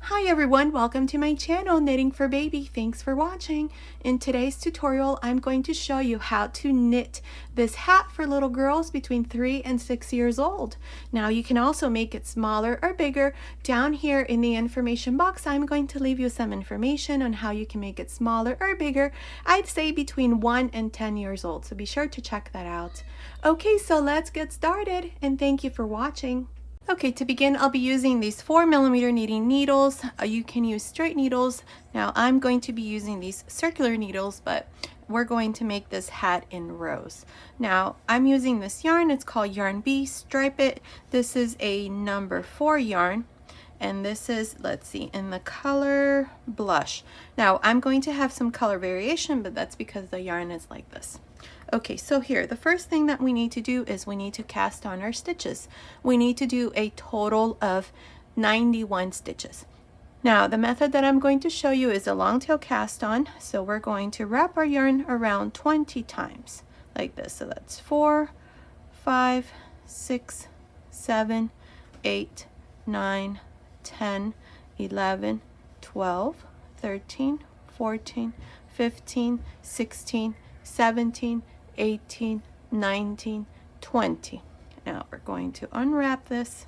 Hi everyone, welcome to my channel Knitting for Baby. Thanks for watching. In today's tutorial, I'm going to show you how to knit this hat for little girls between 3 and 6 years old. Now you can also make it smaller or bigger. Down here in the information box, I'm going to leave you some information on how you can make it smaller or bigger. I'd say between 1 and 10 years old, so be sure to check that out. Okay, so let's get started, and thank you for watching. Okay, to begin, I'll be using these 4mm knitting needles. You can use straight needles. Now I'm going to be using these circular needles, but we're going to make this hat in rows. Now I'm using this yarn. It's called Yarn B Stripe It. This is a number 4 yarn, and this is, let's see, in the color Blush. Now I'm going to have some color variation, but that's because the yarn is like this. Okay, so here, the first thing that we need to do is we need to cast on our stitches. We need to do a total of 91 stitches. Now, the method that I'm going to show you is a long tail cast on. So we're going to wrap our yarn around 20 times, like this. So that's 4, 5, 6, 7, 8, 9, 10, 11, 12, 13, 14, 15, 16, 17, 18, 19, 20. Now we're going to unwrap this,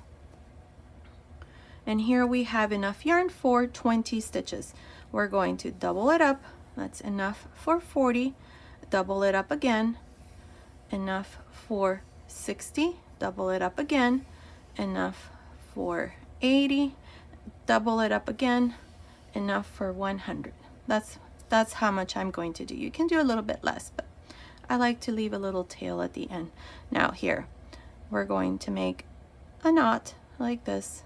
and here we have enough yarn for 20 stitches. We're going to double it up. That's enough for 40. Double it up again. Enough for 60. Double it up again. Enough for 80. Double it up again. Enough for 100. That's how much I'm going to do. You can do a little bit less, but I like to leave a little tail at the end. Now here, we're going to make a knot like this.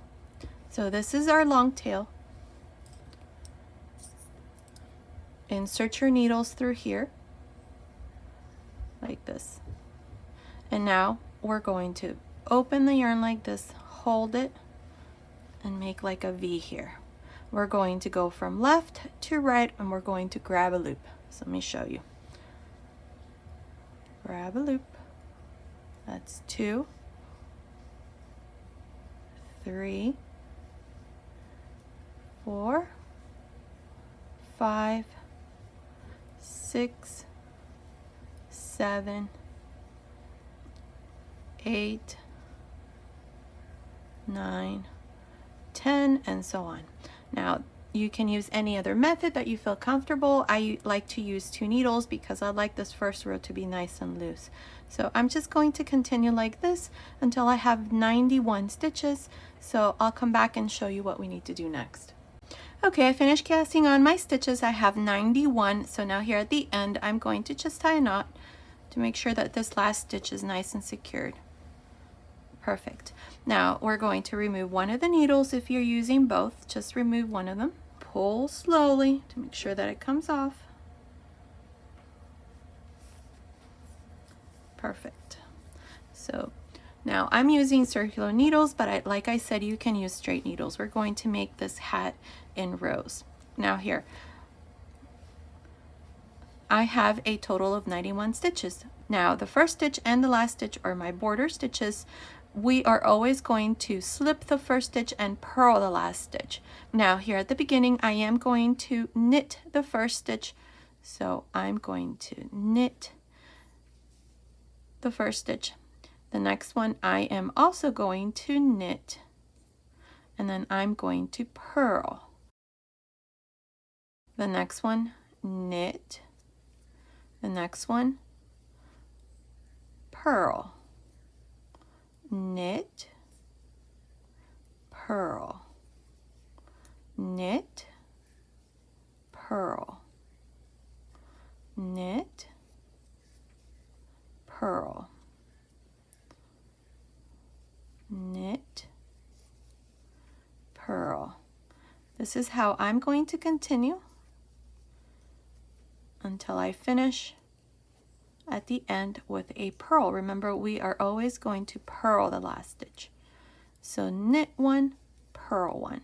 So this is our long tail. Insert your needles through here, like this. And now we're going to open the yarn like this, hold it, and make like a V here. We're going to go from left to right, and we're going to grab a loop. So let me show you. Grab a loop. That's 2, 3, 4, 5, 6, 7, 8, 9, 10, and so on. Now, you can use any other method that you feel comfortable. I like to use 2 needles because I like this first row to be nice and loose. So I'm just going to continue like this until I have 91 stitches. So I'll come back and show you what we need to do next. Okay, I finished casting on my stitches. I have 91. So now here at the end, I'm going to just tie a knot to make sure that this last stitch is nice and secured. Perfect. Now we're going to remove one of the needles. If you're using both, just remove one of them. Pull slowly to make sure that it comes off. Perfect. So now I'm using circular needles, but like I said, you can use straight needles. We're going to make this hat in rows. Now here, I have a total of 91 stitches. Now the first stitch and the last stitch are my border stitches. We are always going to slip the first stitch and purl the last stitch. Now here at the beginning, I am going to knit the first stitch. So I'm going to knit the first stitch. The next one I am also going to knit, and then I'm going to purl. The next one, knit. The next one, purl. Knit, purl, knit, purl, knit, purl, knit, purl. This is how I'm going to continue until I finish at the end with a purl. Remember, we are always going to purl the last stitch. So knit 1, purl 1.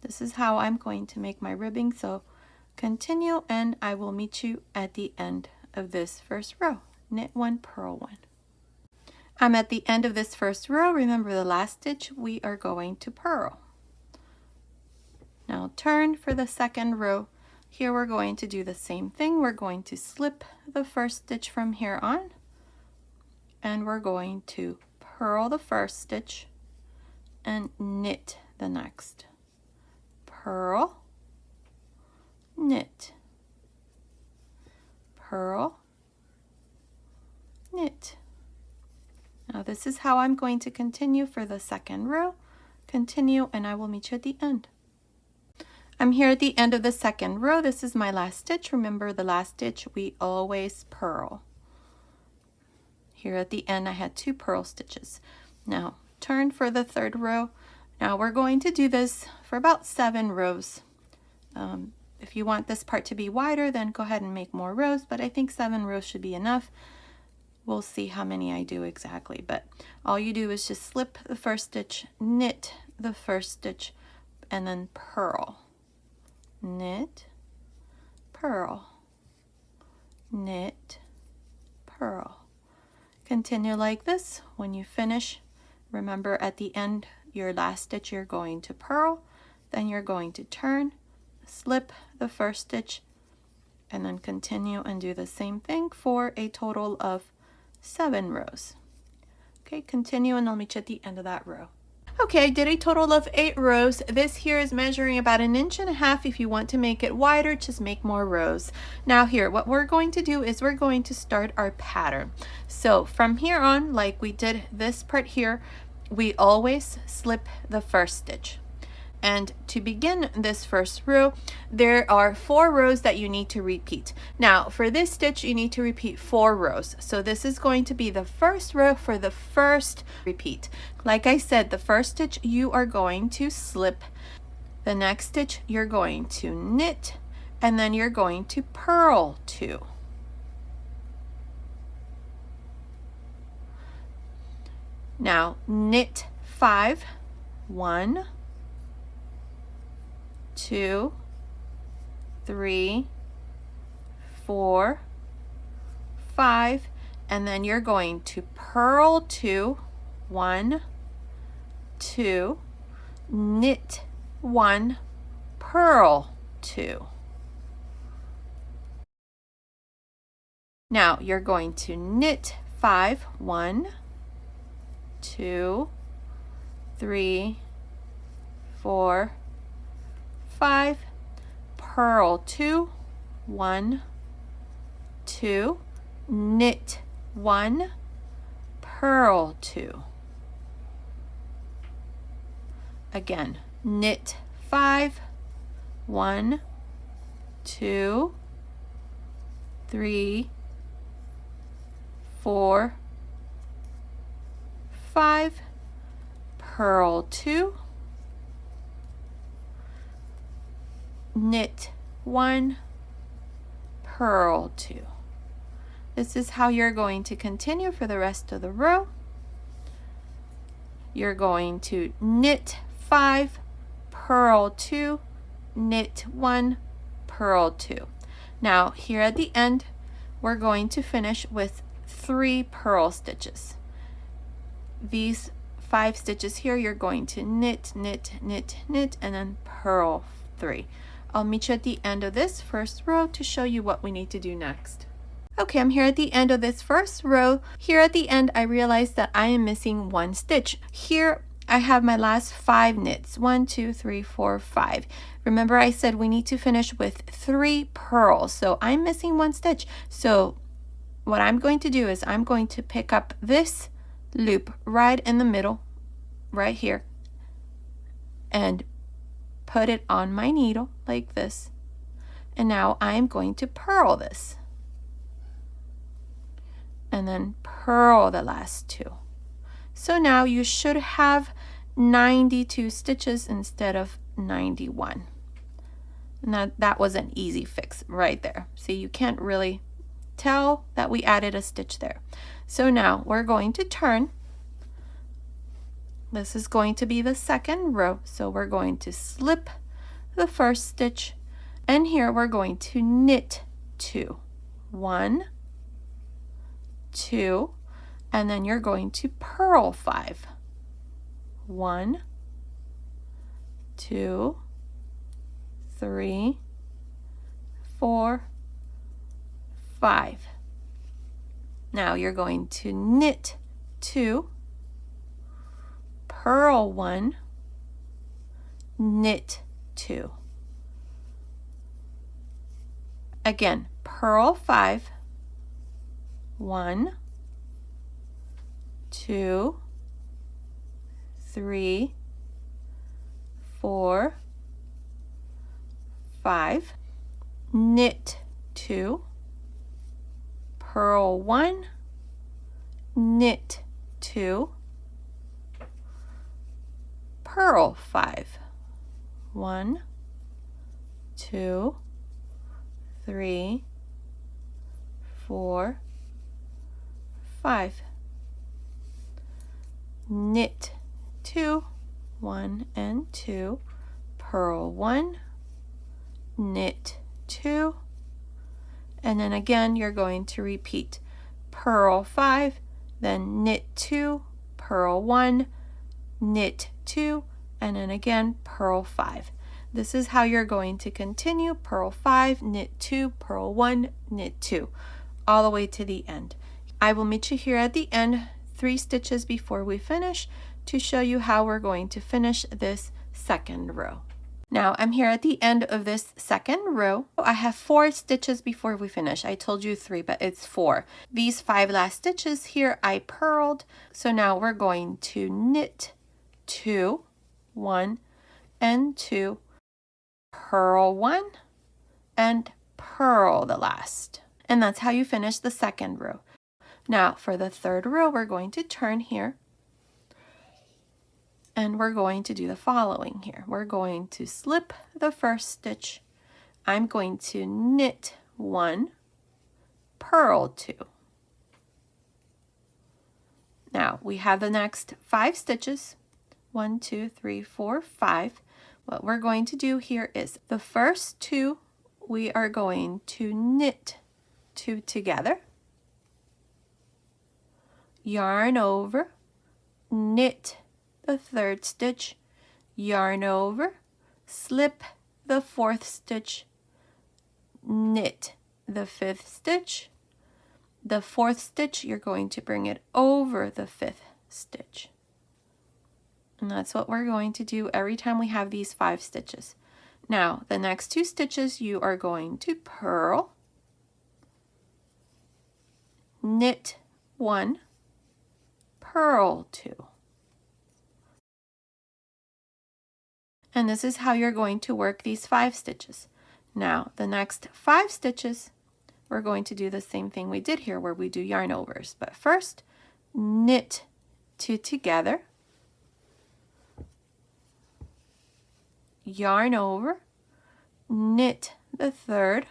This is how I'm going to make my ribbing. So continue, and I will meet you at the end of this first row. Knit 1, purl 1. I'm at the end of this first row. Remember, the last stitch we are going to purl. Now Now turn for the second row. Here we're going to do the same thing. We're going to slip the first stitch from here on, and we're going to purl the first stitch and knit the next. Purl, knit, purl, knit. Now this is how I'm going to continue for the second row. Continue, and I will meet you at the end. I'm here at the end of the second row. This is my last stitch. Remember, the last stitch we always purl. Here at the end I had 2 purl stitches. Now turn for the third row. Now we're going to do this for about 7 rows. If you want this part to be wider, then go ahead and make more rows, but I think 7 rows should be enough. We'll see how many I do exactly, but all you do is just slip the first stitch, knit the first stitch, and then purl. Knit, purl, knit, purl. Continue like this. When you finish, remember at the end, your last stitch you're going to purl, then you're going to turn, slip the first stitch, and then continue and do the same thing for a total of 7 rows. Okay, continue, and I'll meet you at the end of that row. Okay, I did a total of 8 rows. This here is measuring about 1.5 inches. If you want to make it wider, just make more rows. Now here, what we're going to do is we're going to start our pattern. So from here on, like we did this part here, we always slip the first stitch. And to begin this first row, there are 4 rows that you need to repeat. Now, for this stitch, you need to repeat 4 rows. So this is going to be the first row for the first repeat. Like I said, the first stitch you are going to slip. The next stitch you're going to knit, and then you're going to purl 2. Now, knit 5, 1, 2, 3, 4, 5, and then you're going to purl 2, 1, 2, knit 1, purl 2. Now you're going to knit 5, 1, 2, 3, 4, 5, purl 2, 1, 2, knit 1, purl 2. Again, knit 5, 1, 2, 3, 4, 5, purl 2, knit 1, purl 2. This is how you're going to continue for the rest of the row. You're going to knit 5, purl 2, knit 1, purl 2. Now here at the end, we're going to finish with 3 purl stitches. These 5 stitches here, you're going to knit, knit, knit, knit, and then purl 3. I'll meet you at the end of this first row to show you what we need to do next. Okay, I'm here at the end of this first row. Here at the end, I realized that I am missing 1 stitch. Here, I have my last 5 knits. 1, 2, 3, 4, 5. Remember I said we need to finish with 3 purls. So I'm missing 1 stitch. So what I'm going to do is I'm going to pick up this loop right in the middle, right here, and put it on my needle like this. And now I'm going to purl this. And then purl the last 2. So now you should have 92 stitches instead of 91. Now that was an easy fix right there. See, you can't really tell that we added a stitch there. So now we're going to turn. This is going to be the second row. So we're going to slip the first stitch, and here we're going to knit 2. 1, 2, and then you're going to purl 5. 1, 2, 3, 4, 5. Now you're going to knit 2, purl 1, knit 2. Again, purl 5, 1, 2, 3, 4, 5, knit 2, purl 1, knit 2, purl 5, 1, 2, 3, 4, 5, knit 2, 1 and 2, purl 1, knit 2, and then again you're going to repeat purl 5, then knit 2, purl 1, knit 2, and then again purl 5. This is how you're going to continue: purl 5, knit 2, purl 1, knit 2, all the way to the end. I will meet you here at the end, 3 stitches before we finish, to show you how we're going to finish this second row. Now I'm here at the end of this second row. I have 4 stitches before we finish. I told you 3, but it's 4. These 5 last stitches here I purled. So now we're going to knit 2, 1 and 2, purl 1 and purl the last. And that's how you finish the second row. Now for the third row, we're going to turn here. And we're going to do the following here. We're going to slip the first stitch. I'm going to knit 1, purl 2. Now we have the next 5 stitches. 1, 2, 3, 4, 5. What we're going to do here is the first 2, we are going to knit 2 together, yarn over, knit the 3rd stitch, yarn over, slip the 4th stitch, knit the 5th stitch. The 4th stitch, you're going to bring it over the 5th stitch. And that's what we're going to do every time we have these 5 stitches. Now, the next 2 stitches, you are going to purl, knit 1, purl 2. And this is how you're going to work these 5 stitches. Now, the next 5 stitches, we're going to do the same thing we did here where we do yarn overs. But first, knit 2 together, yarn over, knit the 3rd,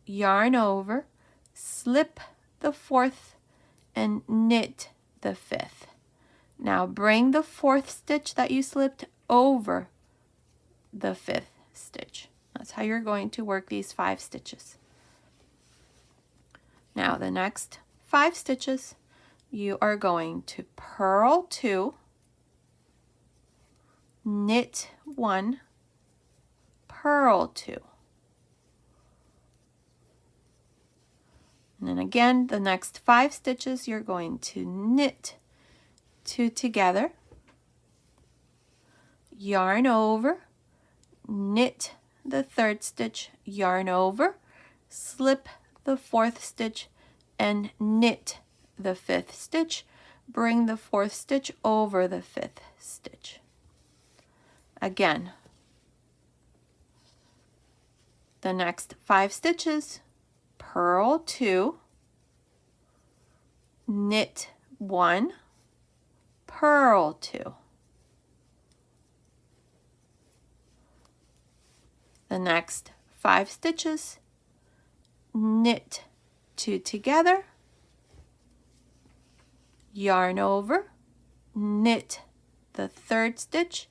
yarn over, slip the 4th, and knit the 5th. Now bring the 4th stitch that you slipped over the 5th stitch. That's how you're going to work these 5 stitches. Now the next 5 stitches, you are going to purl 2, knit 1, purl 2. And then again, the next 5 stitches, you're going to knit 2 together, yarn over, knit the 3rd stitch, yarn over, slip the 4th stitch, and knit the 5th stitch. Bring the 4th stitch over the 5th stitch. Again, the next 5 stitches, purl 2, knit 1, purl 2. The next 5 stitches, knit 2 together, yarn over, knit the 3rd stitch,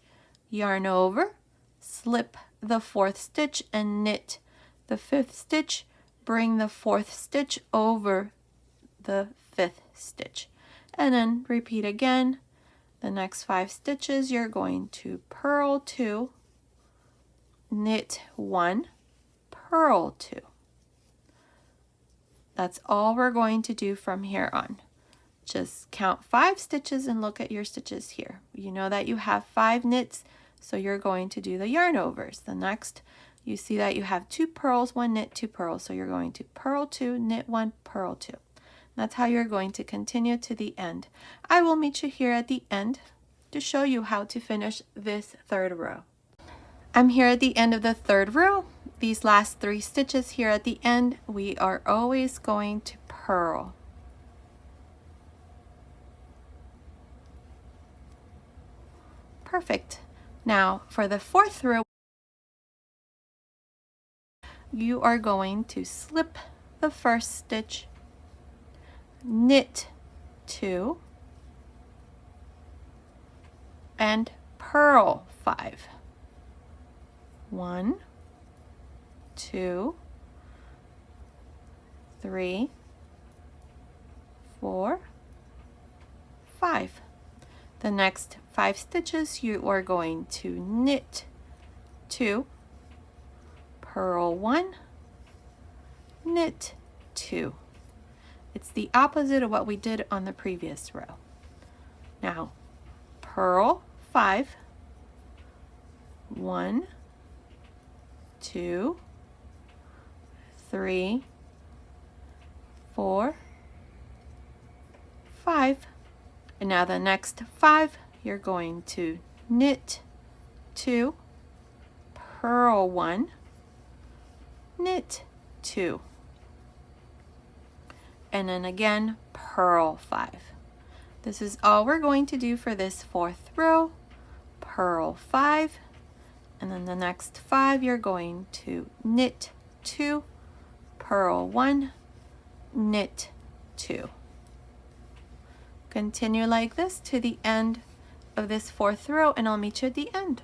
yarn over, slip the 4th stitch and knit the 5th stitch. Bring the 4th stitch over the 5th stitch, and then repeat again. The next 5 stitches, you're going to purl 2, knit 1, purl 2. That's all we're going to do from here on. Just count 5 stitches and look at your stitches here. You know that you have 5 knits, so you're going to do the yarn overs. The next, you see that you have 2 purls, 1 knit, 2 purls, so you're going to purl 2, knit 1, purl 2. That's how you're going to continue to the end. I will meet you here at the end to show you how to finish this 3rd row. I'm here at the end of the 3rd row. These last 3 stitches here at the end, we are always going to purl. Perfect. Now for the 4th row, you are going to slip the 1st stitch, knit 2, and purl 5. 1, 2, 3, 4, 5. The next 5 stitches you are going to knit 2, purl 1, knit 2. It's the opposite of what we did on the previous row. Now purl 5, 1, 2, 3, 4, 5. And now the next 5, you're going to knit 2, purl 1, knit 2. And then again, purl 5. This is all we're going to do for this 4th row. Purl 5, and then the next 5, you're going to knit 2, purl 1, knit 2. Continue like this to the end of this 4th row, and I'll meet you at the end.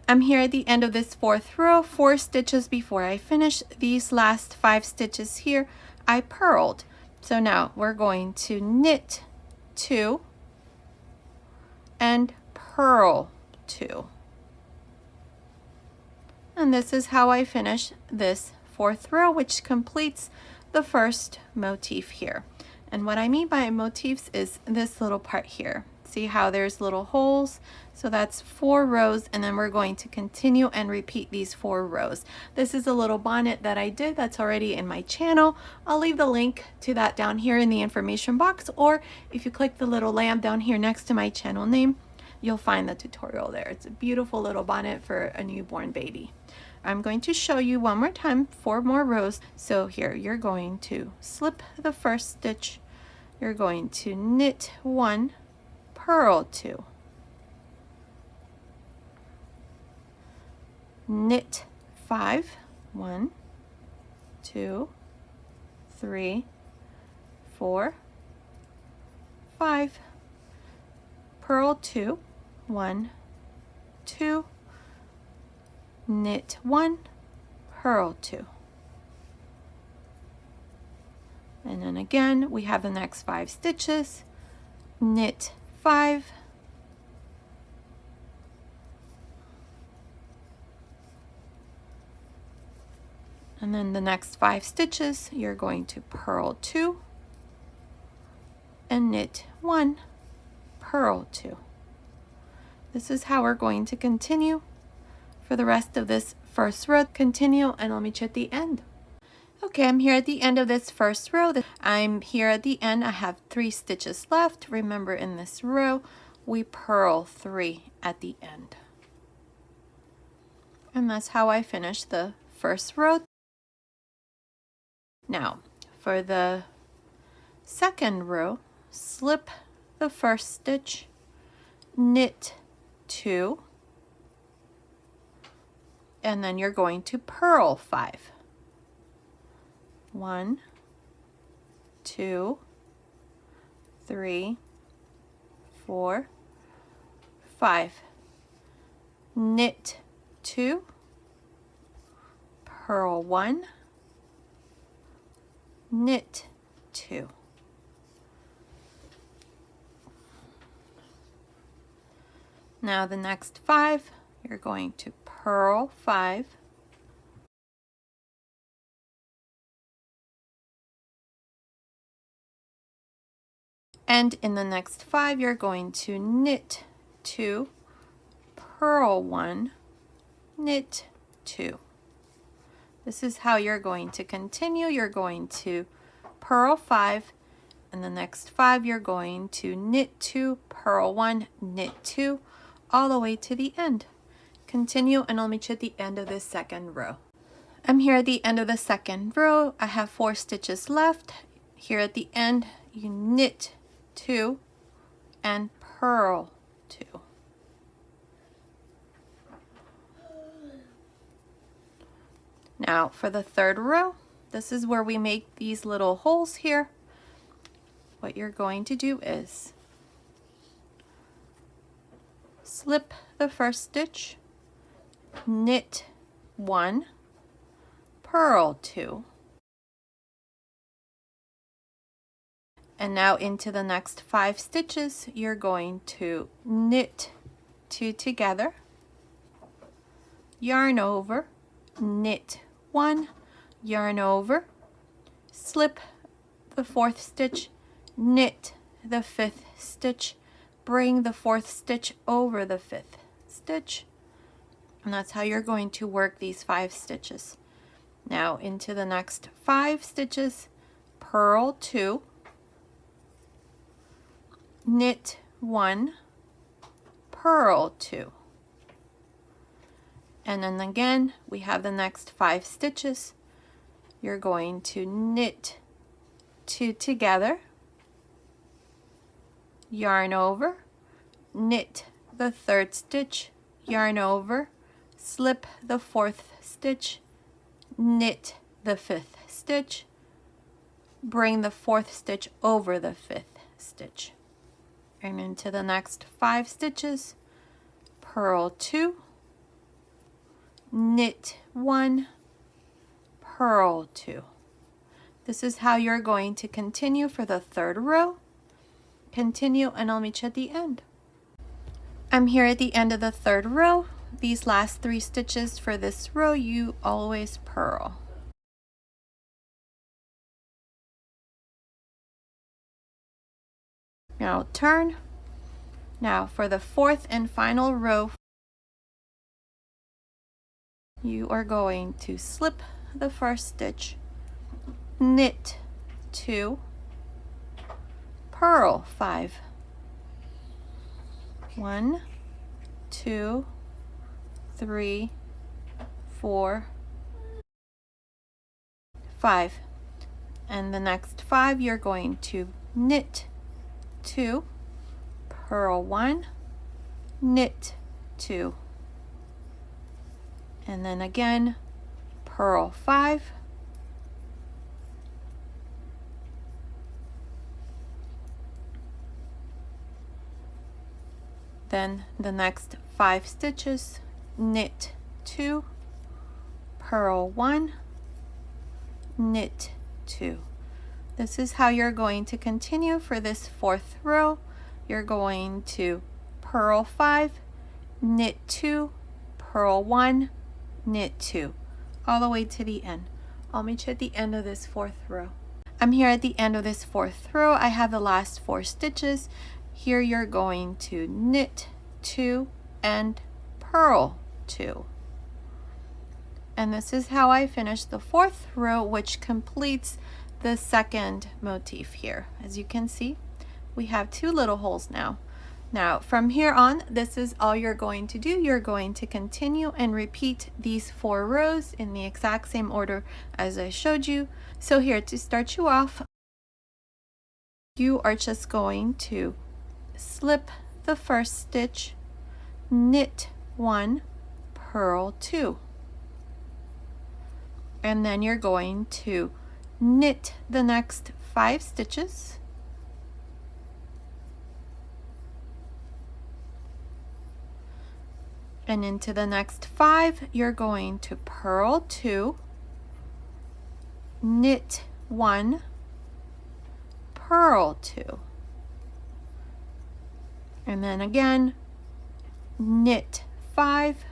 I'm here at the end of this 4th row, 4 stitches before I finish. These last 5 stitches here, I purled. So now we're going to knit 2 and purl 2. And this is how I finish this 4th row, which completes the first motif here. And what I mean by motifs is this little part here. See how there's little holes? So that's 4 rows, and then we're going to continue and repeat these 4 rows. This is a little bonnet that I did that's already in my channel. I'll leave the link to that down here in the information box, or if you click the little lamp down here next to my channel name, you'll find the tutorial there. It's a beautiful little bonnet for a newborn baby. I'm going to show you one more time 4 more rows. So here you're going to slip the 1st stitch, you're going to knit 1, purl 2, knit 5, 1, 2, 3, 4, 5, purl 2, 1, 2, knit 1, purl 2. And then again, we have the next 5 stitches, knit 5, and then the next 5 stitches, you're going to purl 2 and knit 1, purl 2. This is how we're going to continue for the rest of this 1st row. Continue, and I'll meet you at the end. Okay, I'm here at the end of this 1st row. I'm here at the end. I have 3 stitches left. Remember, in this row, we purl 3 at the end. And that's how I finish the 1st row. Now, for the 2nd row, slip the 1st stitch, knit 2, and then you're going to purl 5. 1, 2, 3, 4, 5. Knit 2, purl 1, knit 2. Now the next 5, you're going to purl 5, and in the next 5 you're going to knit 2, purl 1, knit 2. This is how you're going to continue. You're going to purl 5, and the next 5 you're going to knit 2, purl 1, knit 2, all the way to the end. Continue, and I'll meet you at the end of this second row. I'm here at the end of the second row. I have 4 stitches left. Here at the end, you knit 2 and purl 2. Now for the third row, this is where we make these little holes here. What you're going to do is slip the first stitch, knit 1, purl 2, and now into the next 5 stitches you're going to knit 2 together, yarn over, knit 1, yarn over, slip the 4th stitch, knit the 5th stitch, bring the 4th stitch over the 5th stitch, and that's how you're going to work these 5 stitches. Now into the next 5 stitches, purl 2, knit 1, purl 2, and then again we have the next 5 stitches. You're going to knit 2 together, yarn over, knit the 3rd stitch, yarn over, slip the 4th stitch, knit the 5th stitch, bring the 4th stitch over the 5th stitch, and into the next 5 stitches, purl 2, knit 1, purl 2. This is how you're going to continue for the third row. Continue, and I'll meet you at the end. I'm here at the end of the third row. These last 3 stitches for this row you always purl. Now turn. Now for the 4th and final row, you are going to slip the 1st stitch, knit 2, purl 5, 1, 2, 3, 4, 5, and the next 5 you're going to knit 2, purl 1, knit 2, and then again purl 5, then the next 5 stitches, knit 2, purl 1, knit 2. This is how you're going to continue for this 4th row. You're going to purl 5, knit 2, purl 1, knit 2, all the way to the end. I'll meet you at the end of this 4th row. I'm here at the end of this 4th row. I have the last 4 stitches. Here you're going to knit 2 and purl 2. And this is how I finish the 4th row, which completes the second motif here. As you can see, we have 2 little holes now. Now from here on, this is all you're going to do. You're going to continue and repeat these 4 rows in the exact same order as I showed you. So here, to start you off, you are just going to slip the 1st stitch, knit 1, purl 2, and then you're going to knit the next 5 stitches, and into the next 5 you're going to purl 2, knit 1, purl 2, and then again knit 5,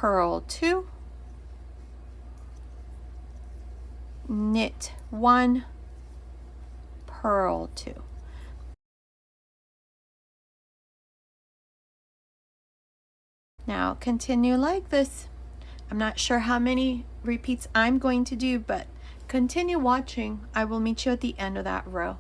purl 2, knit 1, purl 2. Now continue like this. I'm not sure how many repeats I'm going to do, but continue watching. I will meet you at the end of that row.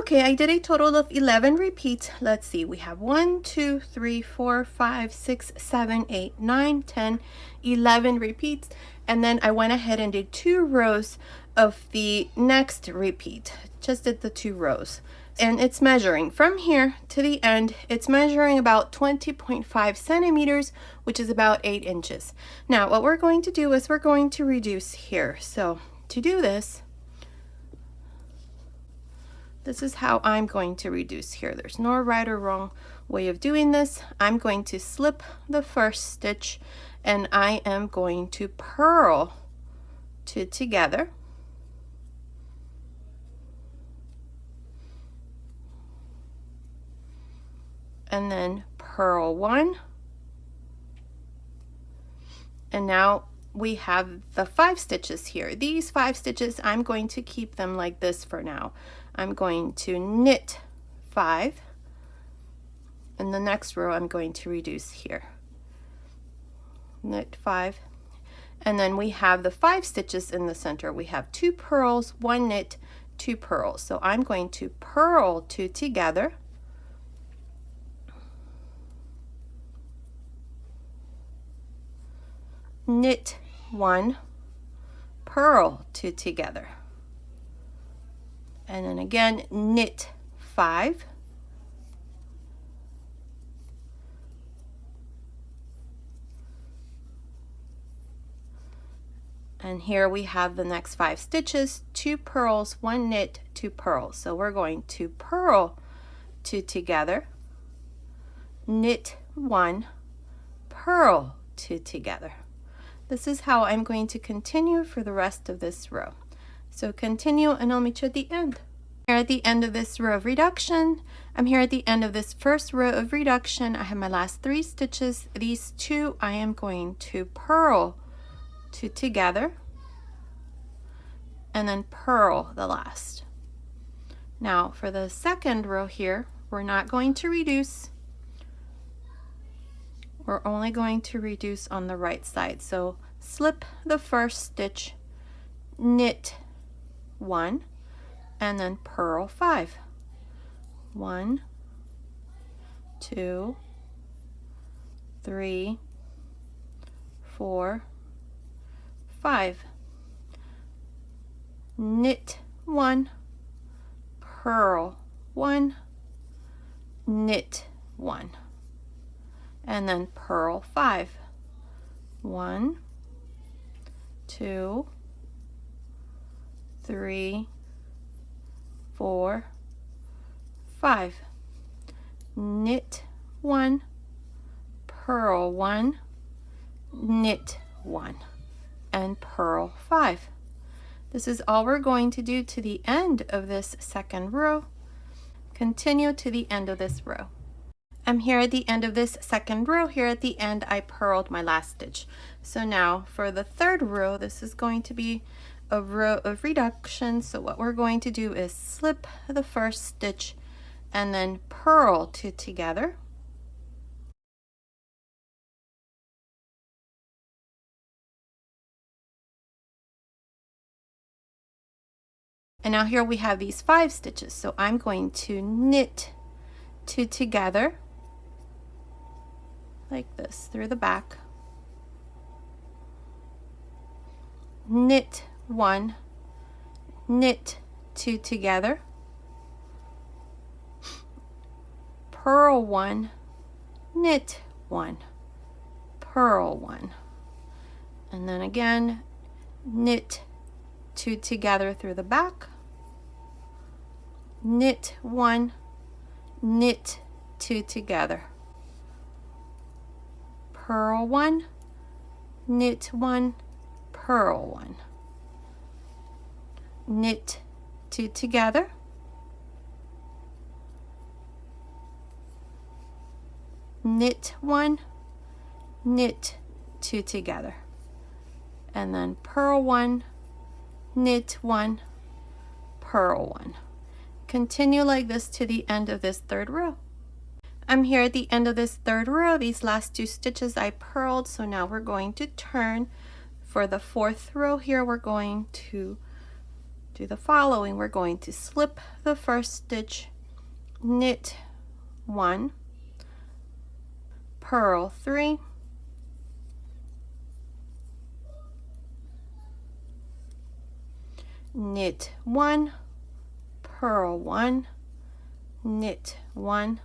Okay, I did a total of 11 repeats. Let's see, we have 1, 2, 3, 4, 5, 6, 7, 8, 9, 10, 11 repeats. And then I went ahead and did 2 rows of the next repeat. Just did the 2 rows. And it's measuring from here to the end. It's measuring about 20.5 centimeters, which is about 8 inches. Now, what we're going to do is we're going to reduce here. So to do this, this is how I'm going to reduce here. There's no right or wrong way of doing this. I'm going to slip the first stitch and I am going to purl 2 together. And then purl 1. And now we have the 5 stitches here. These 5 stitches, I'm going to keep them like this for now. I'm going to knit 5. In the next row, I'm going to reduce here. Knit 5. And then we have the 5 stitches in the center. We have 2 purls, 1 knit, 2 purls. So I'm going to purl 2 together. Knit 1, purl 2 together, and then again knit 5, and here we have the next 5 stitches, 2 purls, 1 knit, 2 purls. So we're going to purl 2 together, knit 1, purl 2 together. This is how I'm going to continue for the rest of this row. So continue and I'll meet you at the end. Here at the end of this row of reduction, I'm here at the end of this first row of reduction. I have my last 3 stitches. These 2 I am going to purl 2 together and then purl the last. Now for the second row here, we're not going to reduce. We're only going to reduce on the right side. So slip the first stitch, knit 1, and then purl 5. 1, 2, 3, 4, 5. Knit 1, purl 1, knit 1. And then purl 5. 1, 2, 3, 4, 5. Knit 1, purl 1, knit 1, and purl 5. This is all we're going to do to the end of this second row. Continue to the end of this row. I'm here at the end of this second row. Here at the end, I purled my last stitch. So now for the third row, this is going to be a row of reduction. So what we're going to do is slip the first stitch and then purl 2 together. And now here we have these 5 stitches. So I'm going to knit 2 together like this through the back, knit 1, knit 2 together, purl 1, knit 1, purl 1, and then again knit 2 together through the back, knit 1, knit 2 together, purl 1, knit 1, purl 1, knit 2 together, knit 1, knit 2 together, and then purl 1, knit 1, purl 1. Continue like this to the end of this third row. I'm here at the end of this third row. These last 2 stitches I purled, so now we're going to turn. For the fourth row here, we're going to do the following. We're going to slip the first stitch, knit 1, purl 3, knit 1, purl 1, knit 1,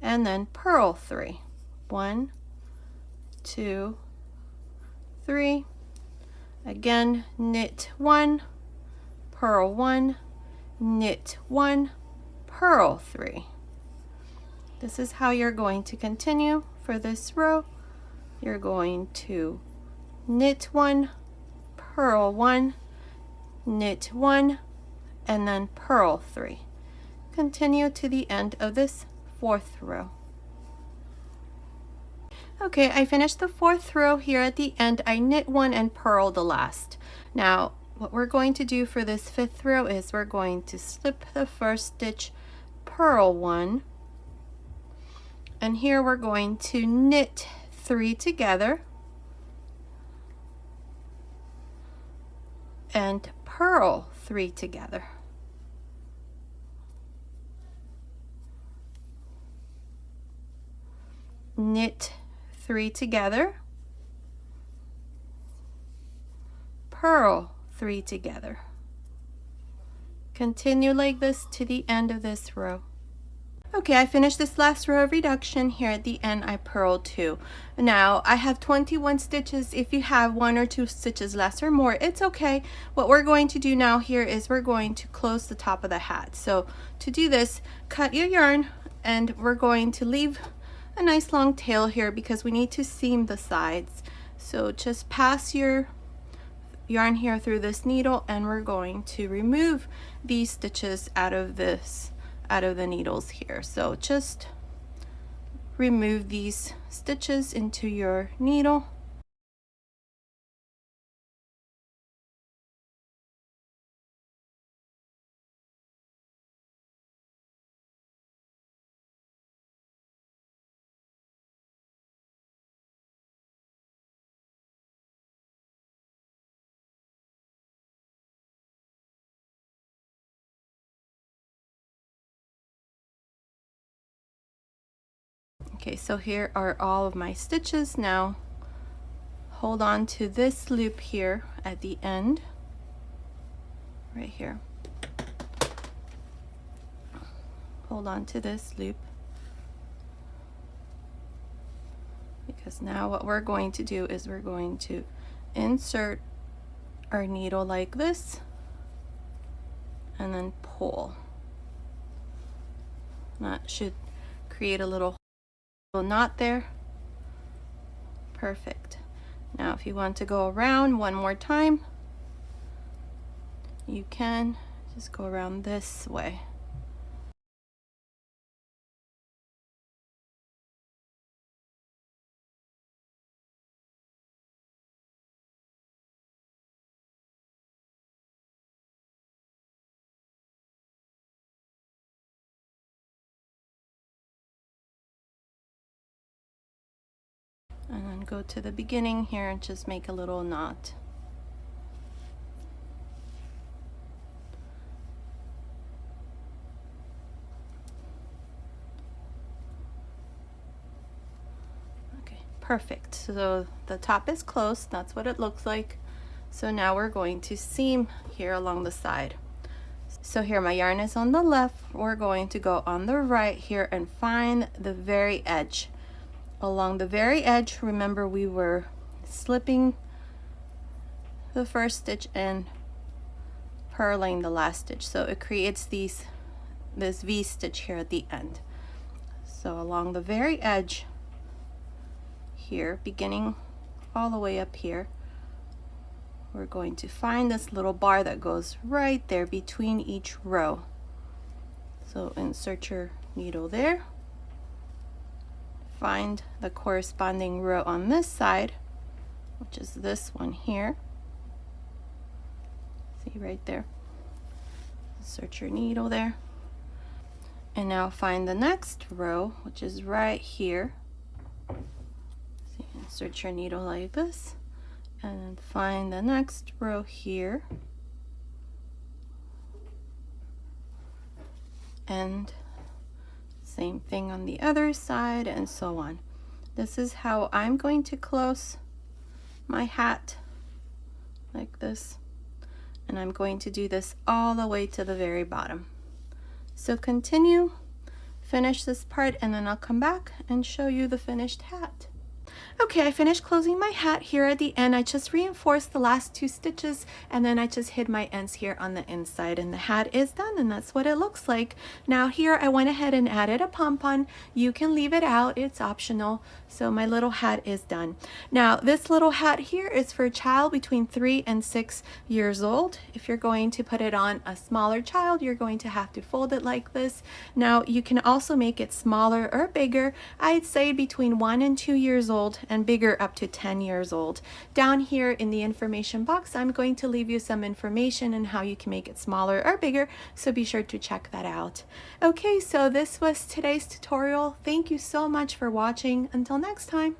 and then purl 3. 1, 2, 3. Again, knit 1, purl 1, knit 1, purl 3. This is how you're going to continue for this row. You're going to knit 1, purl 1, knit 1, and then purl 3. Continue to the end of this fourth row. Okay, I finished the fourth row. Here at the end, I knit 1 and purl the last. Now, what we're going to do for this fifth row is we're going to slip the first stitch, purl 1, and here we're going to knit 3 together and purl 3 together. Knit 3 together, purl 3 together. Continue like this to the end of this row. Okay, I finished this last row of reduction. Here at the end, I purled 2. Now, I have 21 stitches. If you have 1 or 2 stitches less or more, it's okay. What we're going to do now here is we're going to close the top of the hat. So to do this, cut your yarn, and we're going to leave a nice long tail here because we need to seam the sides. So just pass your yarn here through this needle, and we're going to remove these stitches out of the needles here. So just remove these stitches into your needle. Okay, so here are all of my stitches. Now hold on to this loop here at the end, right here. Hold on to this loop, because now what we're going to do is we're going to insert our needle like this and then pull. That should create a little knot there. Perfect. Now if you want to go around one more time, you can just go around this way. And then go to the beginning here and just make a little knot. Okay, perfect. So the top is closed. That's what it looks like. So now we're going to seam here along the side. So here my yarn is on the left. We're going to go on the right here and find the very edge. Along the very edge, remember we were slipping the first stitch and purling the last stitch, so it creates this V stitch here at the end. So along the very edge here, beginning all the way up here, we're going to find this little bar that goes right there between each row. So insert your needle there. Find the corresponding row on this side which is this one here. See right there. Insert your needle there. And now find the next row, which is right here. So insert your needle like this, and then find the next row here. And same thing on the other side, and so on. This is how I'm going to close my hat, like this. And I'm going to do this all the way to the very bottom. So continue, finish this part, and then I'll come back and show you the finished hat. Okay, I finished closing my hat here at the end. I just reinforced the last 2 stitches, and then I just hid my ends here on the inside, and the hat is done, and that's what it looks like. Now here I went ahead and added a pom-pom. You can leave it out, it's optional. So my little hat is done. Now this little hat here is for a child between 3 and 6 years old. If you're going to put it on a smaller child, you're going to have to fold it like this. Now you can also make it smaller or bigger. I'd say between 1 and 2 years old, and bigger up to 10 years old. Down here in the information box, I'm going to leave you some information on how you can make it smaller or bigger, so be sure to check that out. Okay, so this was today's tutorial. Thank you so much for watching. Until next time.